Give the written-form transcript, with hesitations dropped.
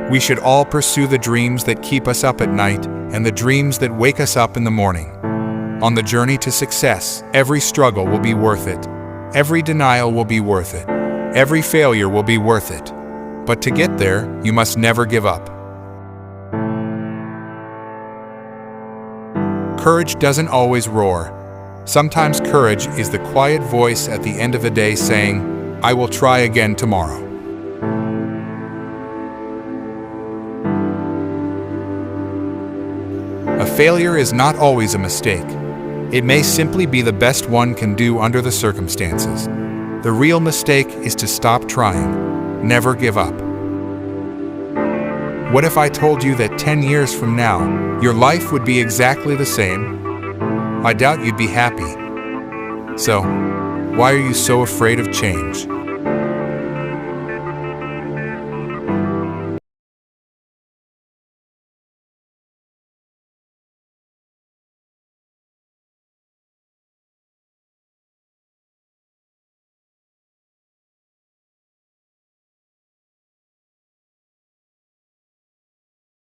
We should all pursue the dreams that keep us up at night and the dreams that wake us up in the morning. On the journey to success, every struggle will be worth it. Every denial will be worth it. Every failure will be worth it. But to get there, you must never give up. Courage doesn't always roar. Sometimes courage is the quiet voice at the end of a day saying, "I will try again tomorrow." A failure is not always a mistake. It may simply be the best one can do under the circumstances. The real mistake is to stop trying. Never give up. What if I told you that 10 years from now, your life would be exactly the same? I doubt you'd be happy. So, why are you so afraid of change?